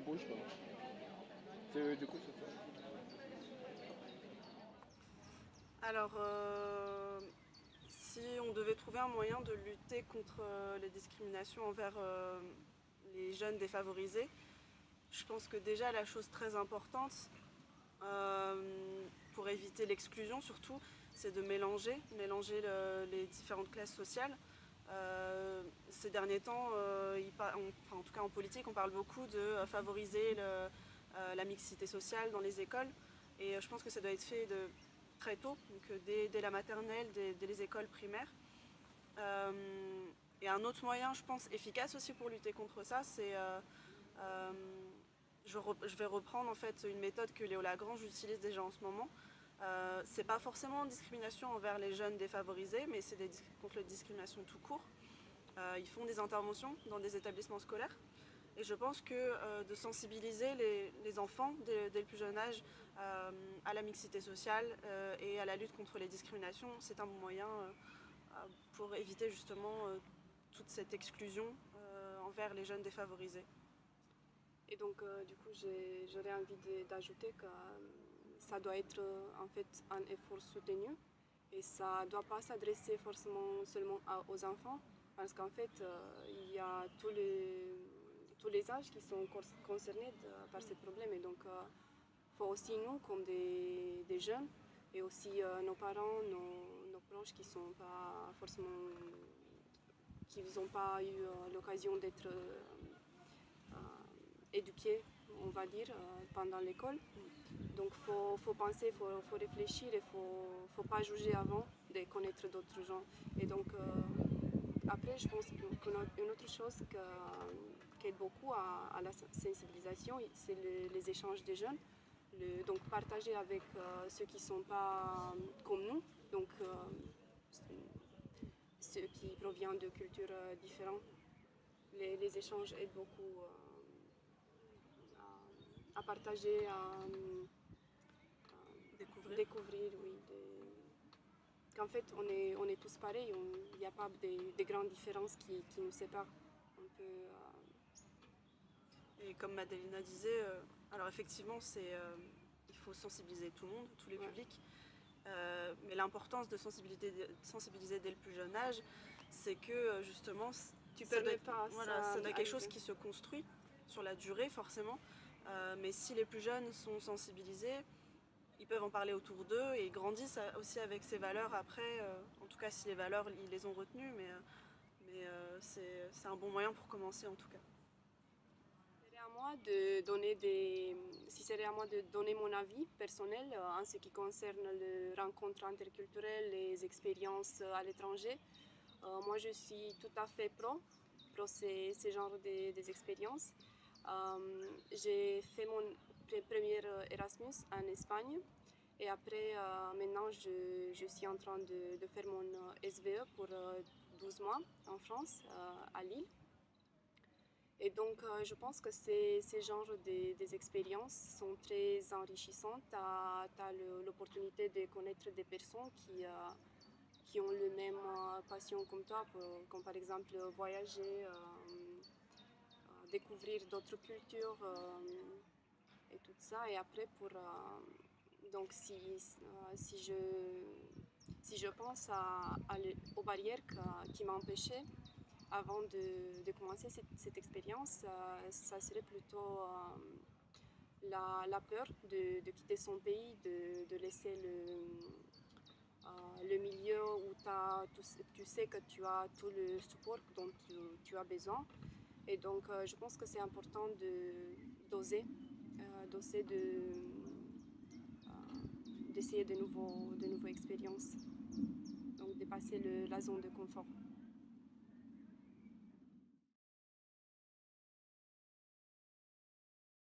rouge, quoi. Du coup, c'est ça. Alors, si on devait trouver un moyen de lutter contre les discriminations envers les jeunes défavorisés, je pense que déjà la chose très importante, pour éviter l'exclusion surtout, c'est de mélanger les différentes classes sociales. Ces derniers temps, en tout cas en politique, on parle beaucoup de favoriser la mixité sociale dans les écoles. Et je pense que ça doit être fait très tôt, donc dès la maternelle, dès les écoles primaires. Et un autre moyen, je pense, efficace aussi pour lutter contre ça, c'est euh, je vais reprendre en fait une méthode que Léo Lagrange utilise déjà en ce moment. C'est pas forcément une discrimination envers les jeunes défavorisés, mais c'est contre la discrimination tout court. Ils font des interventions dans des établissements scolaires. Et je pense que de sensibiliser les enfants dès le plus jeune âge à la mixité sociale et à la lutte contre les discriminations, c'est un bon moyen pour éviter justement toute cette exclusion envers les jeunes défavorisés. Et donc, du coup, j'aurais envie d'ajouter que ça doit être en fait un effort soutenu et ça ne doit pas s'adresser forcément seulement aux enfants parce qu'en fait, il y a tous les âges qui sont concernés par ces problèmes. Et donc, il faut aussi nous, comme des jeunes, et aussi nos parents, nos proches qui sont pas forcément, qui n'ont pas eu l'occasion d'être éduqués, on va dire, pendant l'école. Donc faut penser, faut réfléchir et faut pas juger avant de connaître d'autres gens. Et donc après, je pense qu'une autre chose qui aide beaucoup à la sensibilisation, c'est les échanges des jeunes. Donc partager avec ceux qui ne sont pas comme nous, donc ceux qui proviennent de cultures différentes. Les échanges aident beaucoup à partager, à découvrir oui, qu'en fait on est tous pareils, il n'y a pas de grandes différences qui nous séparent. On peut, Et comme Madelina disait, alors effectivement, il faut sensibiliser tout le monde, tous les publics. Mais l'importance de sensibiliser dès le plus jeune âge, c'est que justement, tu permets pas ça doit être quelque chose qui se construit sur la durée forcément. Mais si les plus jeunes sont sensibilisés, ils peuvent en parler autour d'eux et ils grandissent aussi avec ces valeurs après. En tout cas, si les valeurs, ils les ont retenues, mais c'est un bon moyen pour commencer en tout cas. À moi de donner si c'est à moi de donner mon avis personnel en ce qui concerne les rencontres interculturelles, les expériences à l'étranger, moi je suis tout à fait pro ces genres des expériences. J'ai fait mon premier Erasmus en Espagne et après maintenant je suis en train de faire mon SVE pour 12 mois en France, à Lille. Et donc, je pense que ces genres des expériences sont très enrichissantes. Tu as l'opportunité de connaître des personnes qui ont la même passion comme toi, comme par exemple voyager, découvrir d'autres cultures et tout ça. Et après, donc si je pense aux barrières qui m'empêchaient avant de commencer cette expérience, ça serait plutôt la peur de quitter son pays, de laisser le milieu où tu sais que tu as tout le support dont tu as besoin. Et donc, je pense que c'est important d'oser, d'essayer de nouvelles expériences, donc dépasser la zone de confort.